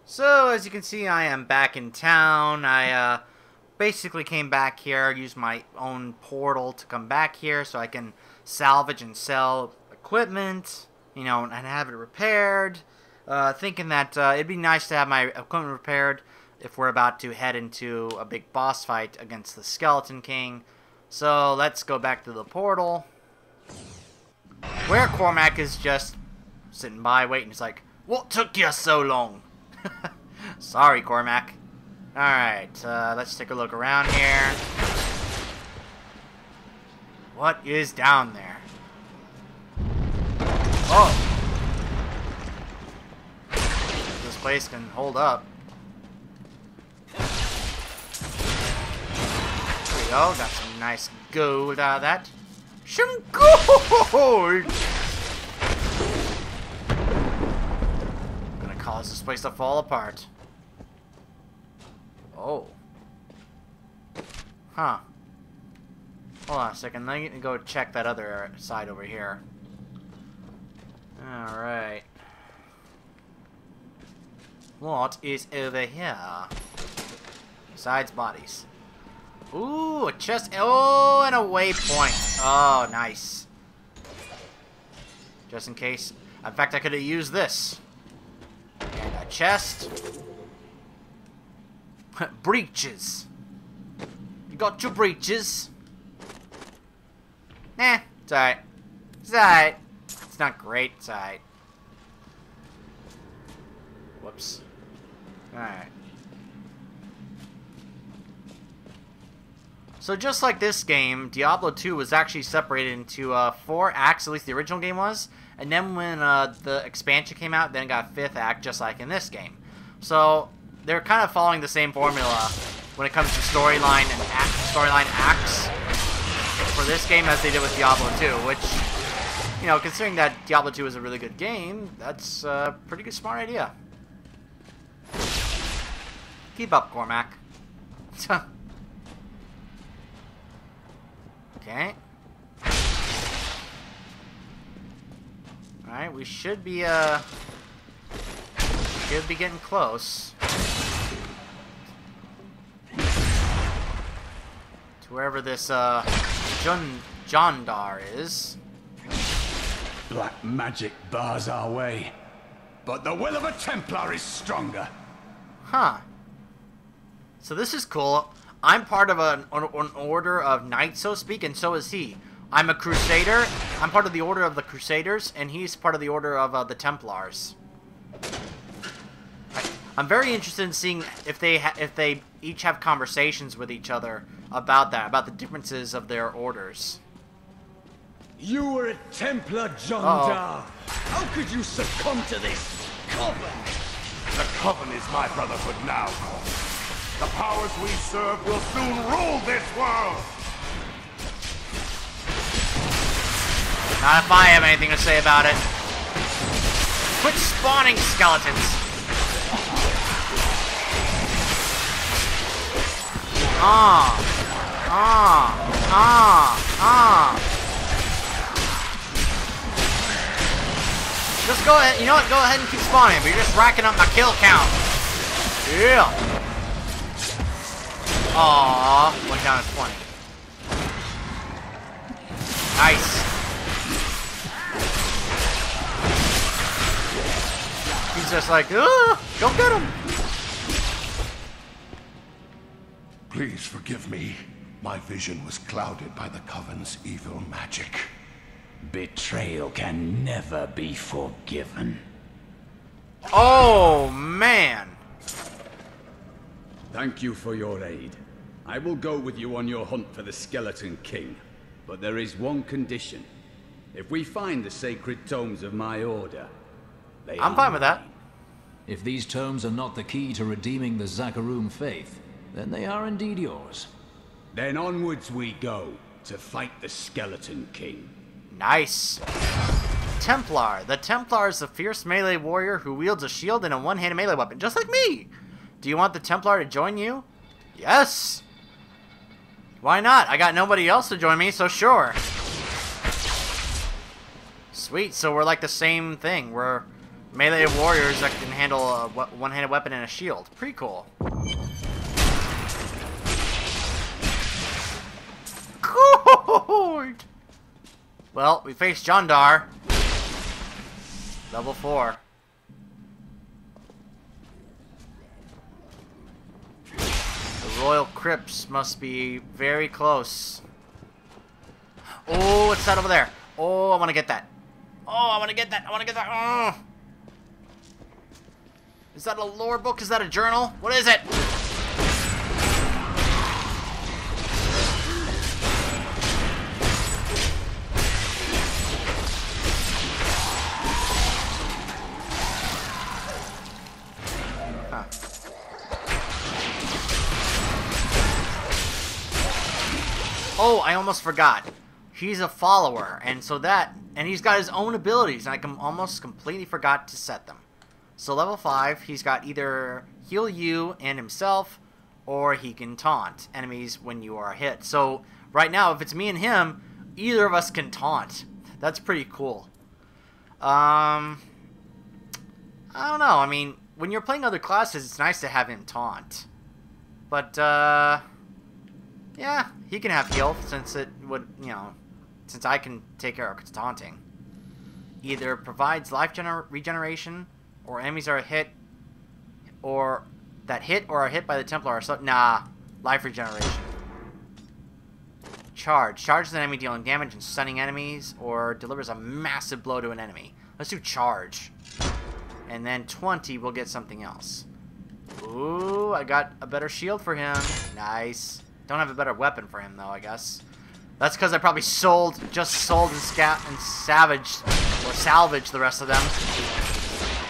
So, as you can see, I am back in town. I basically came back here, used my own portal to come back here so I can salvage and sell equipment, you know, and have it repaired. Thinking that it'd be nice to have my equipment repaired if we're about to head into a big boss fight against the Skeleton King. So, let's go back to the portal, where Cormac is just sitting by waiting. He's like, "What took you so long?" Sorry, Cormac. Alright, let's take a look around here. What is down there? Oh! This place can hold up. There we go, got some nice gold out of that. Some gold! Cause this place to fall apart. Oh. Huh. Hold on a second. Let me go check that other side over here. Alright. What is over here? Besides bodies. Ooh, a chest. Oh, and a waypoint. Oh, nice. Just in case. In fact, I could have used this. And a chest. Breeches. You got your breeches. Nah, it's alright. It's alright. It's not great, it's alright. Whoops. Alright. So just like this game, Diablo 2 was actually separated into 4 acts, at least the original game was. And then when the expansion came out, then it got a 5th act, just like in this game. So they're kind of following the same formula when it comes to storyline and storyline acts for this game as they did with Diablo 2, which, you know, considering that Diablo 2 is a really good game, that's a pretty good, smart idea. Keep up, Cormac. Okay. Alright, we should be getting close to wherever this Jondar is. Black magic bars our way, but the will of a Templar is stronger. Huh. So this is cool. I'm part of an order of knights, so to speak, and so is he. I'm a Crusader. I'm part of the Order of the Crusaders, and he's part of the Order of the Templars. I'm very interested in seeing if they each have conversations with each other about that, about the differences of their orders. You were a Templar, Jondar. How could you succumb to this coven? The coven is my brotherhood now. The powers we serve will soon rule this world. Not if I have anything to say about it. Quit spawning skeletons. Just go ahead, you know what, go ahead and keep spawning, but you're just racking up my kill count. Yeah. Aww, went down to 20. Nice. He's just like, go get him. Please forgive me. My vision was clouded by the Coven's evil magic. Betrayal can never be forgiven. Oh, man. Thank you for your aid. I will go with you on your hunt for the Skeleton King. But there is one condition. If we find the sacred tomes of my order, I'm fine with that. If these tomes are not the key to redeeming the Zakarum faith, then they are indeed yours. Then onwards we go to fight the Skeleton King. Nice. Templar. The Templar is a fierce melee warrior who wields a shield and a one-handed melee weapon, just like me. Do you want the Templar to join you? Yes. Why not? I got nobody else to join me, so sure. Sweet, so we're like the same thing. We're Melee warriors that can handle a one-handed weapon and a shield. Pretty cool. Good. Well, we face Jondar. Level 4. The Royal Crypts must be very close. Oh, what's that over there? Oh, I want to get that. Oh, I want to get that. I want to get that. Oh. Is that a lore book? Is that a journal? What is it? Huh. Oh, I almost forgot. He's a follower, and so and he's got his own abilities, and I almost completely forgot to set them. So level 5, he's got either heal you and himself, or he can taunt enemies when you are hit. So right now, if it's me and him, either of us can taunt. That's pretty cool. I don't know. I mean, when you're playing other classes, it's nice to have him taunt. But, yeah, he can have heal, since it would, since I can take care of taunting. Either provides life regeneration, or enemies are hit, or that hit or are hit by the Templar. So, nah, life regeneration. Charge. Charges an enemy dealing damage and stunning enemies, or delivers a massive blow to an enemy. Let's do charge. And then 20 will get something else. Ooh, I got a better shield for him. Nice. Don't have a better weapon for him, though, I guess. That's because I probably just sold and salvaged the rest of them.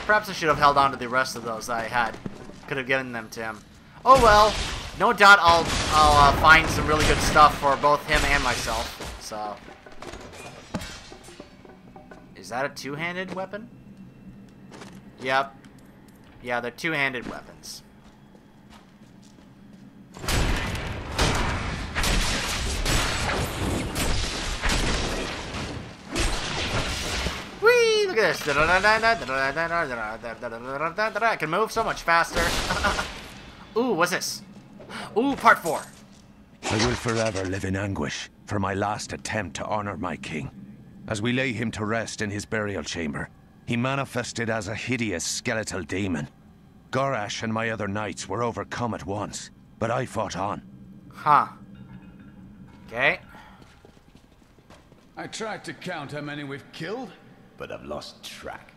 Perhaps I should have held on to the rest of those I had. Could have given them to him. Oh well. No doubt I'll find some really good stuff for both him and myself. So. Is that a two-handed weapon? Yep. Yeah, they're two-handed weapons. Whee! Look at this. I can move so much faster. Ooh, what's this? Ooh, part 4. I will forever live in anguish for my last attempt to honor my king. As we lay him to rest in his burial chamber, he manifested as a hideous skeletal demon. Gorash and my other knights were overcome at once, but I fought on. Huh. Okay. I tried to count how many we've killed, but I've lost track.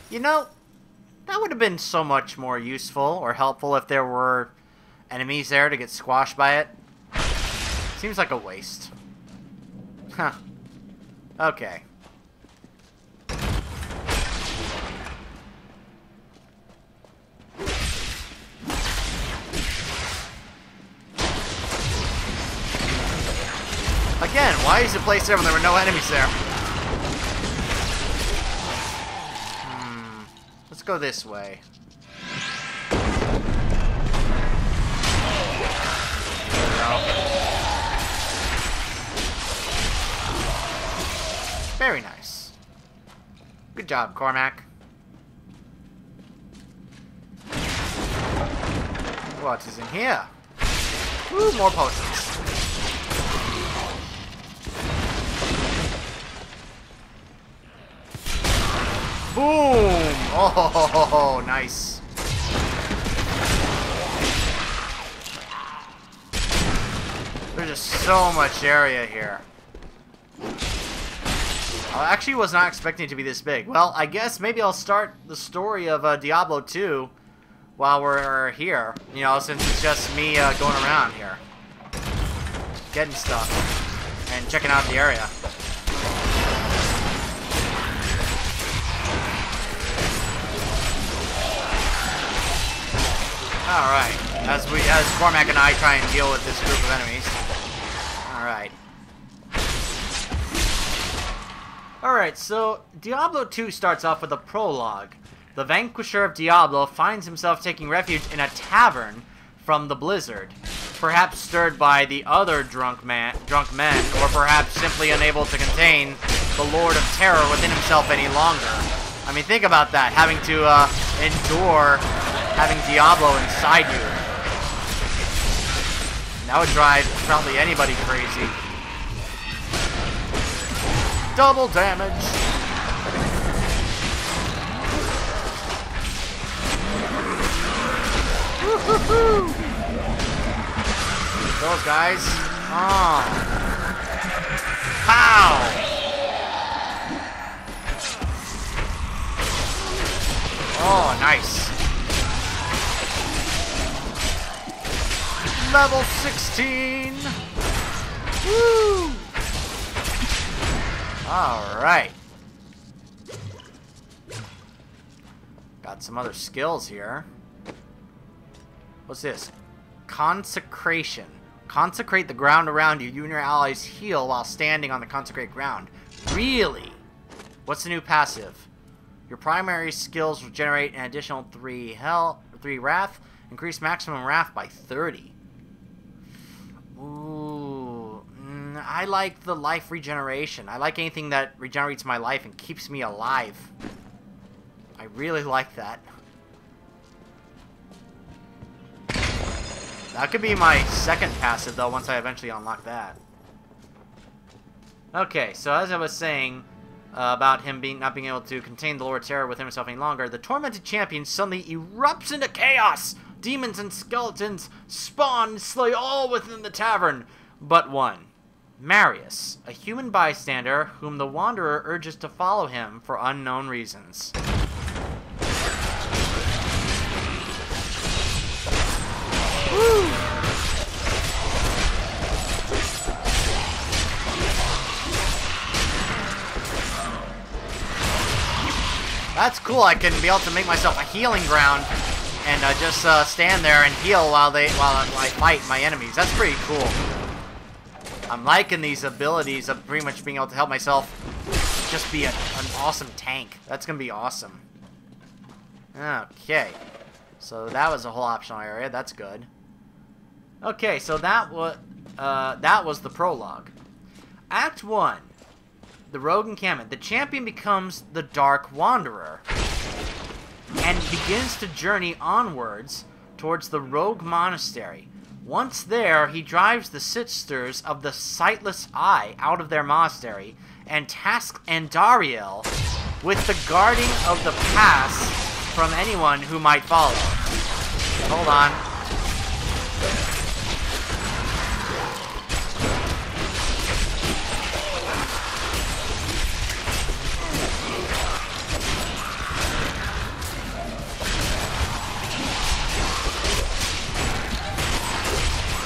You know, that would have been so much more useful or helpful if there were enemies there to get squashed by it. Seems like a waste. Huh. Okay. Again, why is it placed there when there were no enemies there? Let's go this way. There we go. Very nice. Good job, Cormac. What is in here? Ooh, more potions. Boom! Oh, nice. There's just so much area here. I actually was not expecting it to be this big. Well, I guess maybe I'll start the story of Diablo 2 while we're here. You know, since it's just me going around here. Getting stuff. And checking out the area. Alright, as Cormac and I try and deal with this group of enemies. Alright. Alright, so Diablo 2 starts off with a prologue. The Vanquisher of Diablo finds himself taking refuge in a tavern from the blizzard. perhaps stirred by the other drunk men, or perhaps simply unable to contain the Lord of Terror within himself any longer. I mean, think about that, having to endure having Diablo inside you. That would drive probably anybody crazy. Double damage. Woo-hoo-hoo. Those guys. Oh. Pow! Oh, nice. Level 16. Woo! Alright. Got some other skills here. What's this? Consecration. Consecrate the ground around you. You and your allies heal while standing on the consecrated ground. Really? What's the new passive? Your primary skills will generate an additional 3 wrath. Increase maximum wrath by 30. Ooh. I like the life regeneration. I like anything that regenerates my life and keeps me alive. I really like that. That could be my second passive, though, once I eventually unlock that. Okay, so as I was saying about him not being able to contain the Lord of Terror within himself any longer, the tormented champion suddenly erupts into chaos! Demons and skeletons spawn and slay all within the tavern, but one. Marius, a human bystander whom the Wanderer urges to follow him for unknown reasons. Woo! That's cool. I can be able to make myself a healing ground and just stand there and heal while I fight my enemies. That's pretty cool. I'm liking these abilities of pretty much being able to help myself just be an awesome tank. That's gonna be awesome. Okay, so that was a whole optional area. That's good. Okay, so that was the prologue. Act 1. The Rogue Encampment. The champion becomes the Dark Wanderer and begins to journey onwards towards the Rogue Monastery. Once there, he drives the Sisters of the Sightless Eye out of their monastery and tasks Andariel with the guarding of the pass from anyone who might follow. Hold on.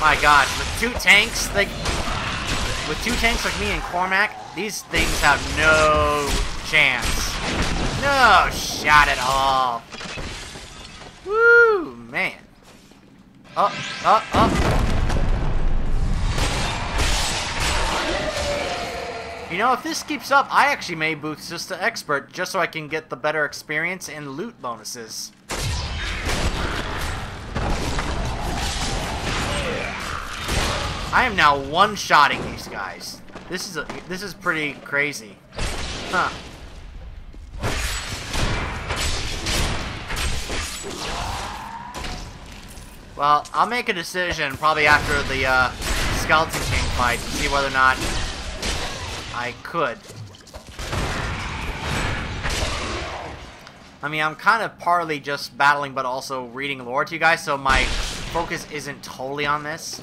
My gosh, with two tanks like me and Cormac, these things have no chance. No shot at all. Woo, man. Up. You know, if this keeps up, I actually may boost this to Expert just so I can get the better experience and loot bonuses. I am now one-shotting these guys. This is pretty crazy. Huh. Well, I'll make a decision probably after the Skeleton King fight to see whether or not I could. I mean, I'm kind of partly just battling but also reading lore to you guys, so my focus isn't totally on this.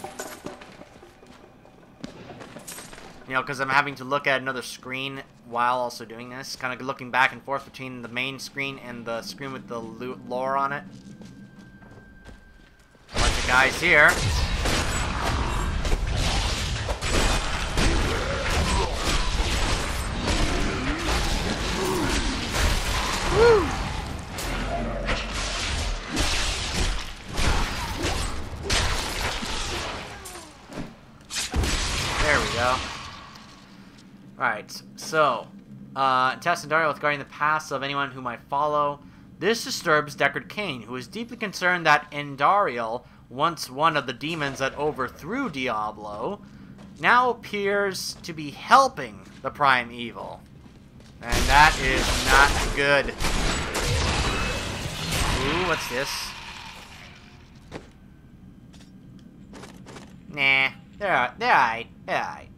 You know, because I'm having to look at another screen while also doing this. Kind of looking back and forth between the main screen and the screen with the lore on it. A bunch of guys here. Woo! There we go. Alright, so, test Andariel with guarding the paths of anyone who might follow. This disturbs Deckard Cain, who is deeply concerned that Andariel once one of the demons that overthrew Diablo, now appears to be helping the prime evil. And that is not good. Ooh, what's this? Nah, they're alright.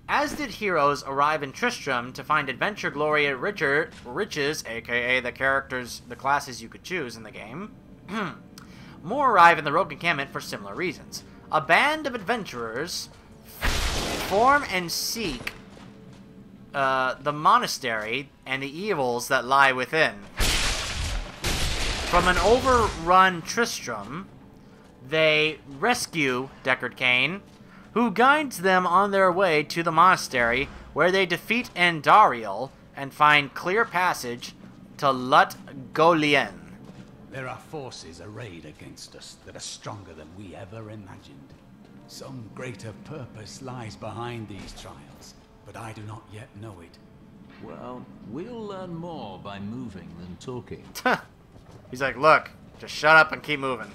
As did heroes arrive in Tristram to find adventure, glory, and riches, aka the classes you could choose in the game. More arrive in the Rogue Encampment for similar reasons. A band of adventurers form and seek the monastery and the evils that lie within. From an overrun Tristram, they rescue Deckard Cain, who guides them on their way to the monastery, where they defeat Andariel and find clear passage to Lut Golien. There are forces arrayed against us that are stronger than we ever imagined. Some greater purpose lies behind these trials, but I do not yet know it. Well, we'll learn more by moving than talking. He's like, look, just shut up and keep moving.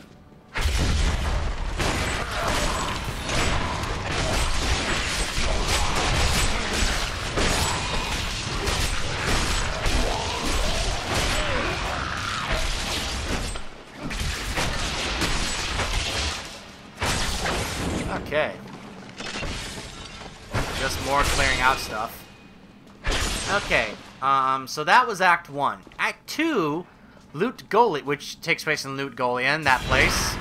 Okay. Just more clearing out stuff. Okay, so that was Act 1. Act 2, Lut Golien, which takes place in Lut Golien, that place.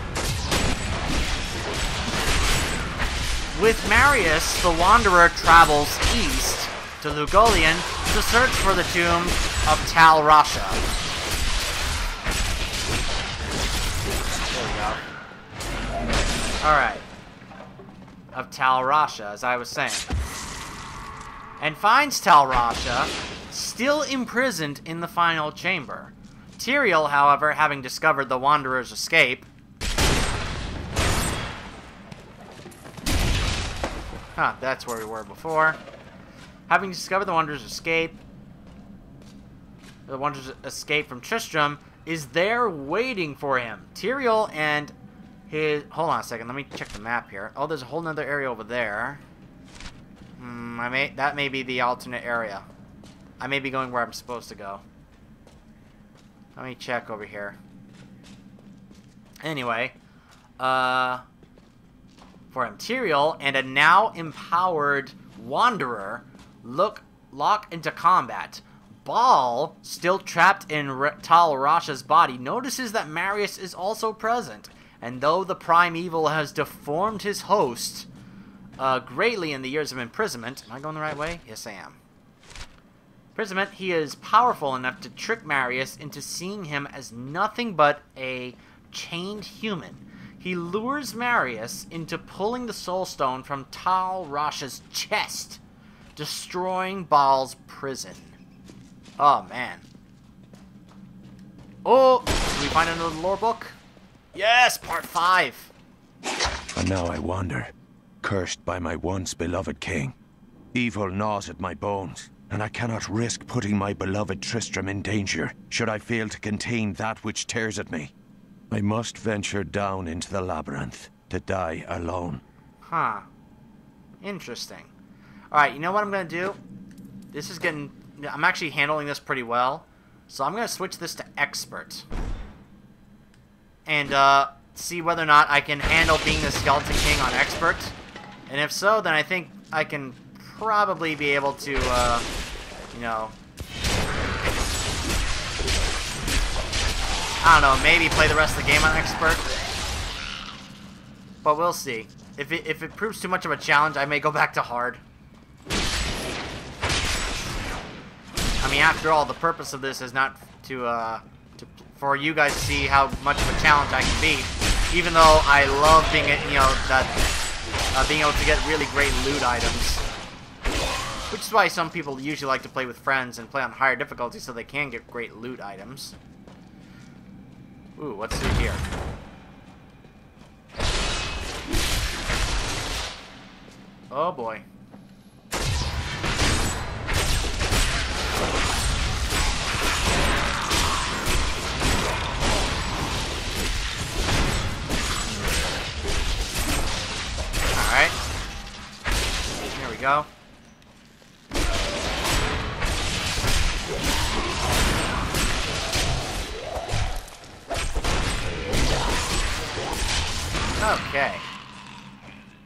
With Marius, the Wanderer travels east to Lut Golien to search for the Tomb of Tal Rasha. There we go. Alright. Of Tal Rasha, as I was saying. And finds Tal Rasha still imprisoned in the final chamber. Tyrael, however, having discovered the Wanderer's escape... Huh, that's where we were before. Having discovered the Wanderer's escape... The Wanderer's escape from Tristram is there waiting for him. Tyrael and... Hold on a second, let me check the map here. Oh, there's a whole nother area over there. That may be the alternate area. I may be going where I'm supposed to go. Let me check over here. Anyway, for him, Tyrael and a now empowered Wanderer lock into combat. Baal, still trapped in Tal Rasha's body, notices that Marius is also present. And though the prime evil has deformed his host greatly in the years of imprisonment... Am I going the right way? Yes, I am. Imprisonment, he is powerful enough to trick Marius into seeing him as nothing but a chained human. He lures Marius into pulling the soul stone from Tal Rasha's chest, destroying Baal's prison. Oh, man. Oh! Did we find another lore book? Yes, part 5. And now I wander, cursed by my once beloved king. Evil gnaws at my bones, and I cannot risk putting my beloved Tristram in danger, should I fail to contain that which tears at me. I must venture down into the labyrinth, to die alone. Huh. Interesting. Alright, you know what I'm going to do? This is getting... I'm actually handling this pretty well, so I'm going to switch this to Expert. And see whether or not I can handle being the Skeleton King on Expert. And if so, then I think I can probably be able to, you know... I don't know, maybe play the rest of the game on Expert. But we'll see. If it proves too much of a challenge, I may go back to Hard. I mean, after all, the purpose of this is not to for you guys to see how much of a challenge I can be, even though I love being, you know, being able to get really great loot items, which is why some people usually like to play with friends and play on higher difficulty so they can get great loot items. Ooh, what's through here? Oh boy. we go. Okay.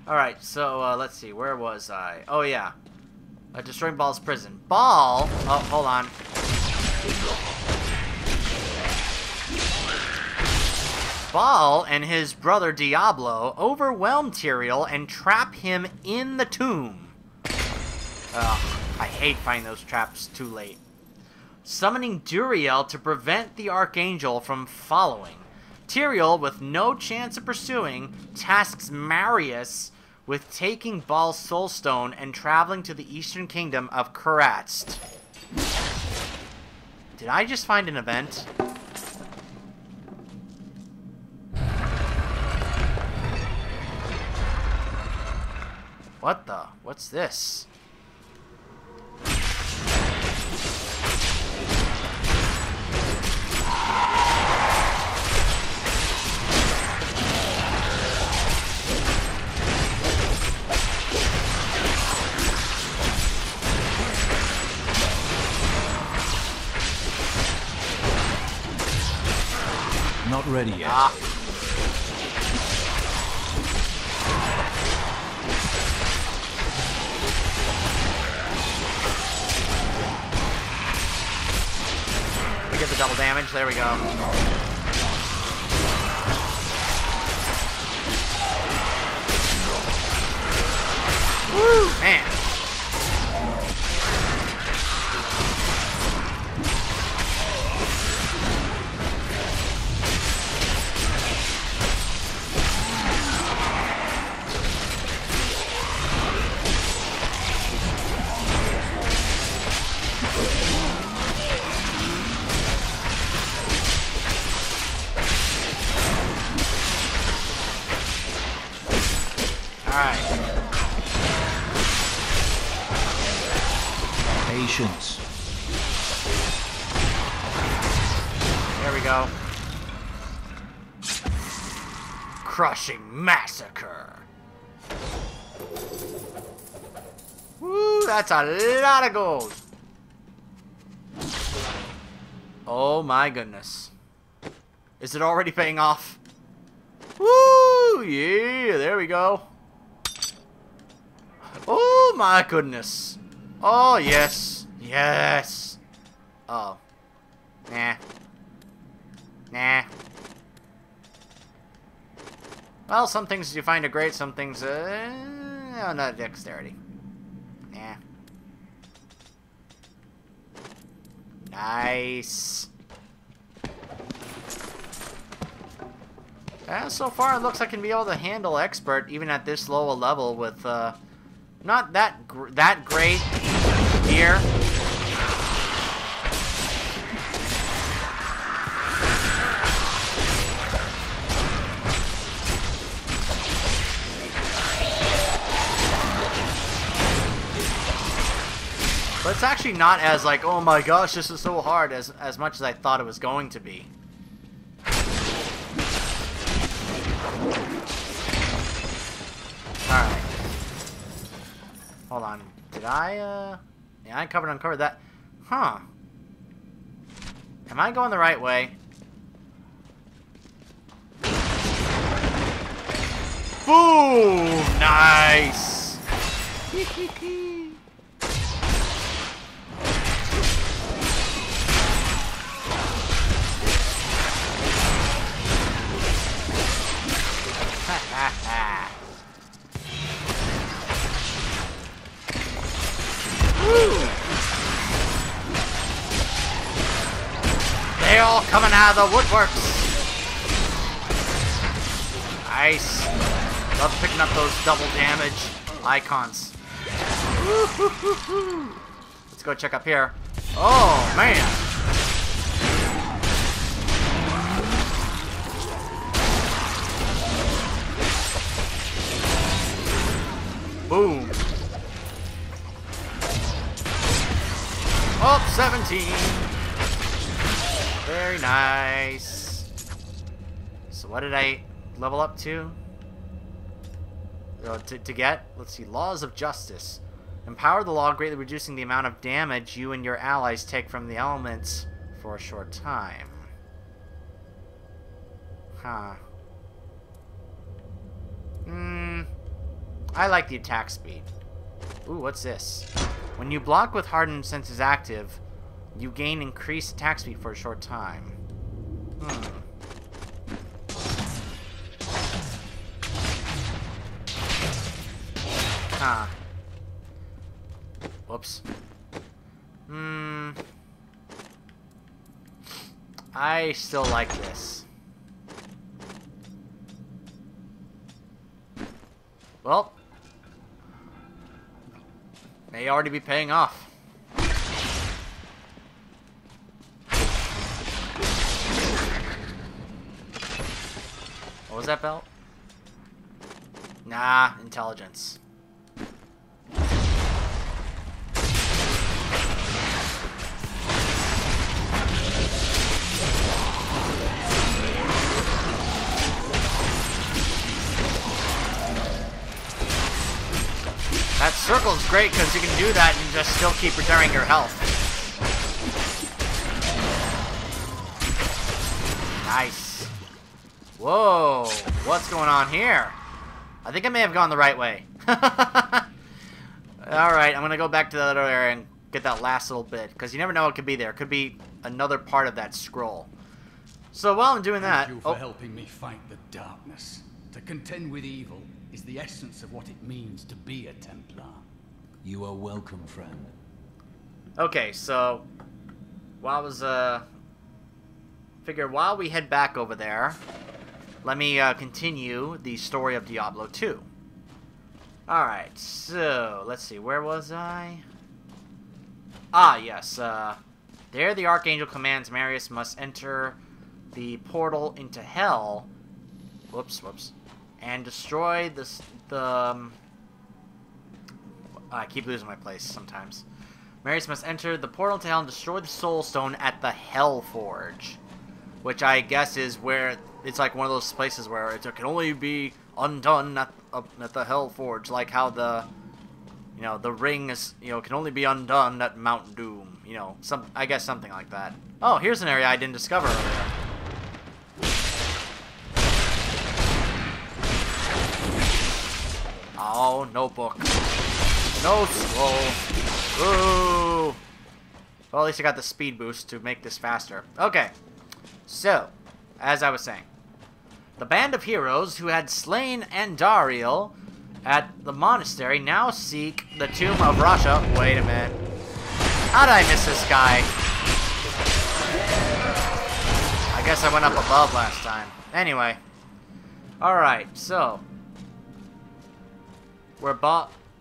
Alright, so let's see. Where was I? Oh, yeah. Destroying Baal's prison. Baal... Oh, hold on. Baal and his brother Diablo overwhelm Tyrael and trap him in the tomb. Ugh, I hate finding those traps too late. Summoning Duriel to prevent the Archangel from following. Tyrael, with no chance of pursuing, tasks Marius with taking Baal's soulstone and traveling to the eastern kingdom of Kuratst. Did I just find an event? What the? What's this? Not ready yet. We get the double damage. There we go. Woo! Man. Patience. There we go. Crushing massacre. Woo, that's a lot of gold. Oh my goodness. Is it already paying off? Woo, yeah, there we go. Oh my goodness. Oh, yes. Yes. Oh. Nah. Nah. Well, some things you find are great, some things, oh, not dexterity. Nah. Nice. So far, it looks like I can be able to handle expert, even at this low a level, with, not that great gear. But it's actually not as like, oh my gosh, this is so hard as much as I thought it was going to be. Alright. Hold on. Did I, yeah, I uncovered that. Huh. Am I going the right way? Boom! Nice! They all coming out of the woodworks. Nice. Love picking up those double damage icons. Let's go check up here. Oh man. Boom. Oh, 17. Very nice. So what did I level up to? To get? Let's see. Laws of Justice. Empower the law, greatly reducing the amount of damage you and your allies take from the elements for a short time. Huh. I like the attack speed. Ooh, what's this? When you block with hardened senses active, you gain increased attack speed for a short time. Huh. Whoops. I still like this. Well, may already be paying off. What was that belt? Nah, intelligence. That circle's great because you can do that and just still keep returning your health. Nice. Whoa, what's going on here? I think I may have gone the right way. Alright, I'm going to go back to the other area and get that last little bit, because you never know what could be there. It could be another part of that scroll. So while I'm doing that... Thank you for helping me fight the darkness. To contend with evil is the essence of what it means to be a Templar. You are welcome, friend. Okay, so... while I was, figure while we head back over there, let me continue the story of Diablo 2. Alright, so, let's see, where was I? Ah, yes, there the Archangel commands Marius must enter the portal into Hell, whoops, and destroy I keep losing my place sometimes. Marius must enter the portal to Hell and destroy the Soul Stone at the Hell Forge, which I guess is where it's like one of those places where it can only be undone at the Hell Forge, like how the ring is, can only be undone at Mount Doom, I guess something like that. Oh, here's an area I didn't discover earlier. Oh, no book. No scroll. Ooh. Well, at least I got the speed boost to make this faster. Okay. So, as I was saying, the band of heroes who had slain Andariel at the monastery now seek the Tomb of Rasha. Wait a minute. How did I miss this guy? I guess I went up above last time. Anyway. Alright, so.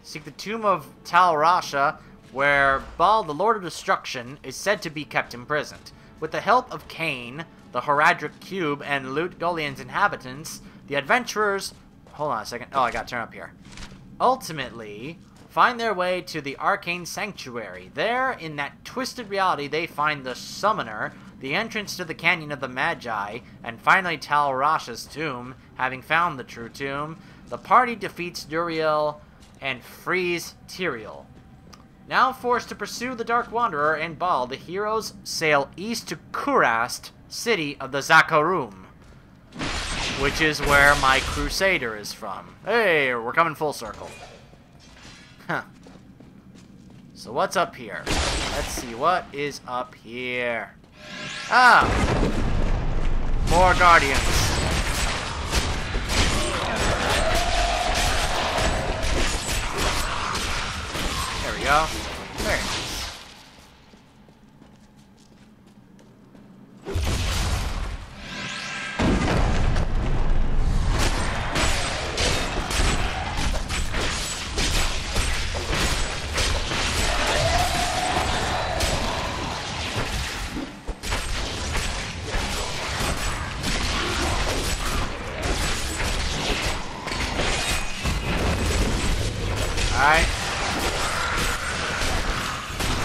Seek the Tomb of Tal Rasha, where Baal, the Lord of Destruction, is said to be kept imprisoned. With the help of Cain, the Heradric Cube, and Lut Golian's inhabitants, the adventurers... Hold on a second. Oh, I gotta turn up here. Ultimately, find their way to the Arcane Sanctuary. There, in that twisted reality, they find the Summoner, the entrance to the Canyon of the Magi, and finally Tal Rasha's tomb. Having found the true tomb, the party defeats Duriel and frees Tyrael. Now forced to pursue the Dark Wanderer and Baal, the heroes sail east to Kurast, city of the Zakarum, which is where my Crusader is from. Hey, we're coming full circle. Huh. So what's up here? Let's see, what is up here? Ah! More Guardians. There we go. Very nice. Alright.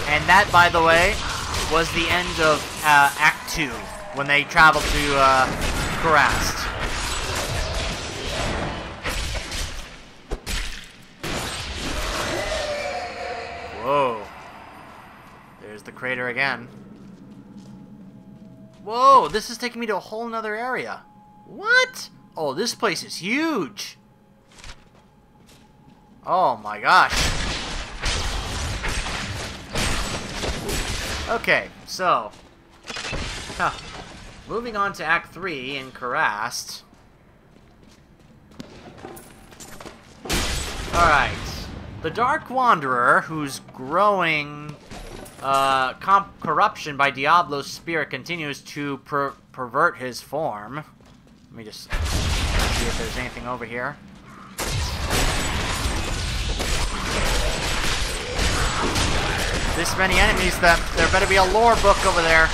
And that, by the way, was the end of Act 2, when they traveled to Kurast. There's the crater again. Whoa, this is taking me to a whole nother area. What? Oh, this place is huge. Oh my gosh. Okay, so moving on to Act 3 in Kurast. Alright. The Dark Wanderer, whose growing corruption by Diablo's spirit continues to pervert his form. Let me just see if there's anything over here. This many enemies, that there better be a lore book over there.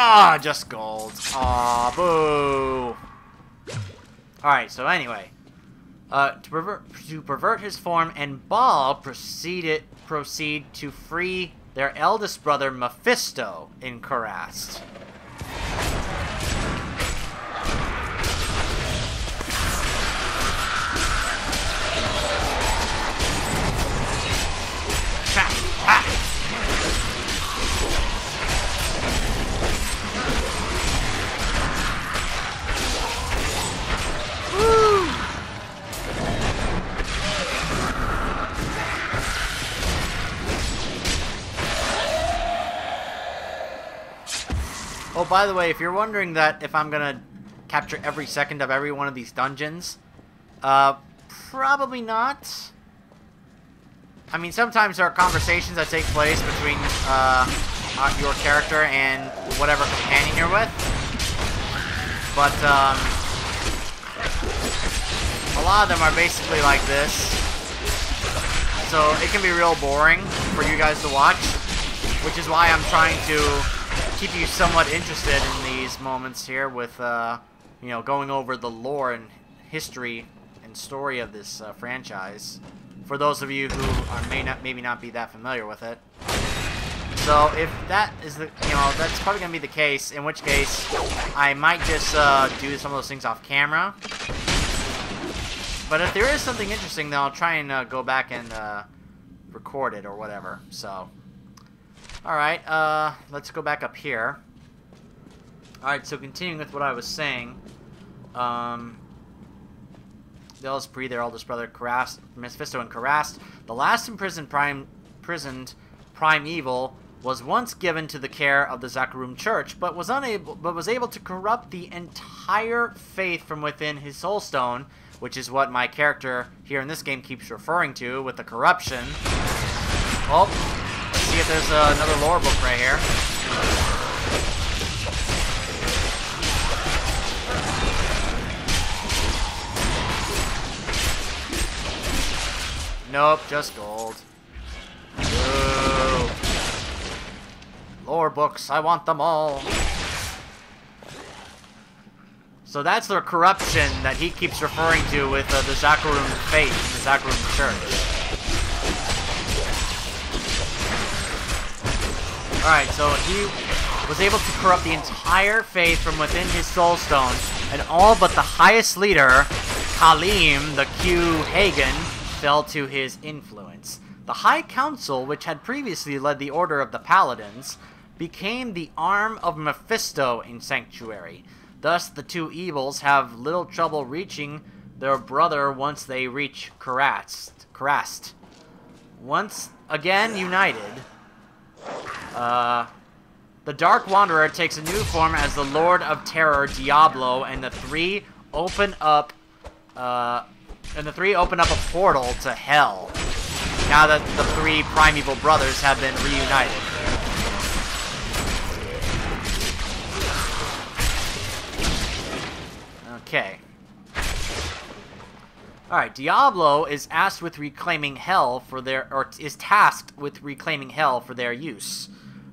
Ah, just gold. Aw, boo. Alright, so anyway. To pervert his form, and Baal proceed to free their eldest brother Mephisto in Kurast. Oh, by the way, if you're wondering that if I'm gonna capture every second of every one of these dungeons, probably not. I mean, sometimes there are conversations that take place between your character and whatever companion you're with, but a lot of them are basically like this, so it can be real boring for you guys to watch, which is why I'm trying to keep you somewhat interested in these moments here with, you know, going over the lore and history and story of this franchise. For those of you who are maybe not be that familiar with it. So if that is the, you know, that's probably gonna be the case. In which case, I might just do some of those things off camera. But if there is something interesting, then I'll try and go back and record it or whatever. So. Alright, let's go back up here. Alright, so continuing with what I was saying. The eldest their eldest brother, Mephisto in Kurast, the last imprisoned primeval, was once given to the care of the Zakarum Church, but was able to corrupt the entire faith from within his soulstone, which is what my character here in this game keeps referring to with the corruption. Oh. See if there's another lore book right here. Nope, just gold. Ooh. Lore books, I want them all. So that's the corruption that he keeps referring to with the Zakarum faith and the Zakarum Church. Alright, so he was able to corrupt the entire faith from within his soulstone, and all but the highest leader, Kalim, the Q Hagen, fell to his influence. The High Council, which had previously led the Order of the Paladins, became the arm of Mephisto in Sanctuary. Thus, the two evils have little trouble reaching their brother once they reach Kurast. Once again united, the Dark Wanderer takes a new form as the Lord of Terror, Diablo, and the three open up a portal to hell. Now that the three primeval brothers have been reunited. Okay. Alright, Diablo is tasked with reclaiming hell for their use.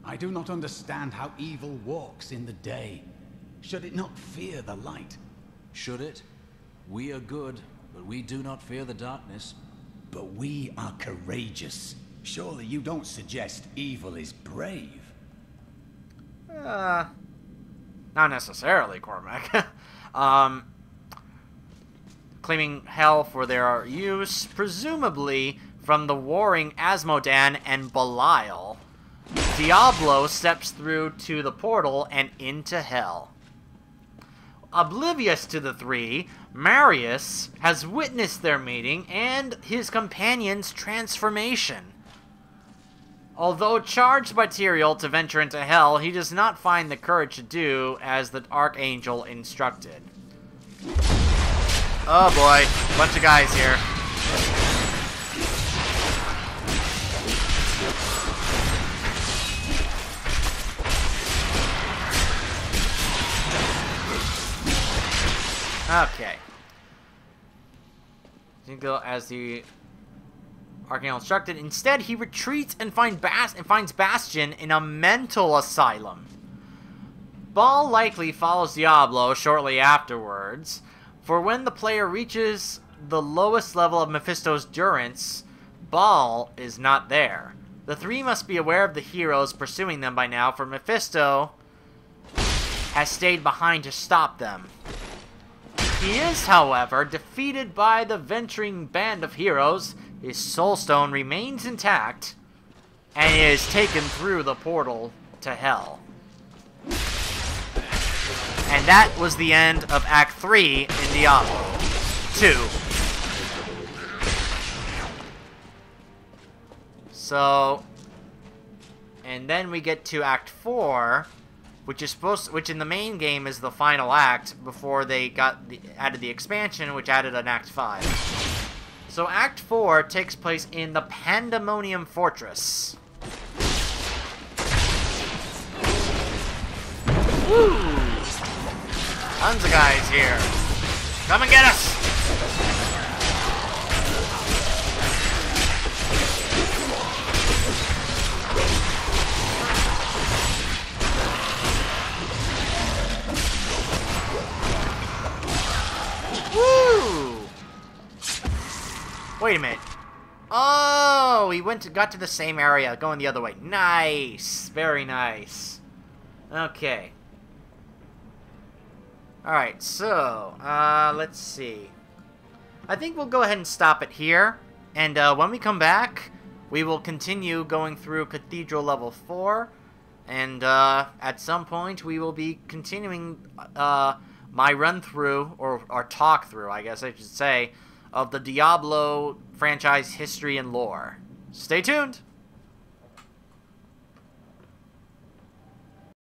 I do not understand how evil walks in the day. Should it not fear the light? Should it? We are good, but we do not fear the darkness. But we are courageous. Surely you don't suggest evil is brave? Not necessarily, Cormac. claiming hell for their use, presumably from the warring Asmodan and Belial. Diablo steps through to the portal and into hell. Oblivious to the three, Marius has witnessed their meeting and his companion's transformation. Although charged by Tyrael to venture into hell, he does not find the courage to do as the Archangel instructed. Oh boy, bunch of guys here. Okay. You go as the Archangel instructed. Instead, he retreats and finds Bastion in a mental asylum. Baal likely follows Diablo shortly afterwards, for when the player reaches the lowest level of Mephisto's durance, Baal is not there. The three must be aware of the heroes pursuing them by now, for Mephisto has stayed behind to stop them. He is, however, defeated by the venturing band of heroes. His soulstone remains intact, and is taken through the portal to hell. And that was the end of Act 3 in Diablo 2. So, and then we get to Act 4, which in the main game is the final act before they added the expansion, which added an Act 5. So Act 4 takes place in the Pandemonium Fortress. Woo! Tons of guys here. Come and get us! Woo! Wait a minute. Oh, we got to the same area, going the other way. Nice. Very nice. Okay. Alright, so, let's see. I think we'll go ahead and stop it here. And when we come back, we will continue going through Cathedral Level 4. And at some point, we will be continuing my run-through, or talk-through, I guess I should say, of the Diablo franchise history and lore. Stay tuned!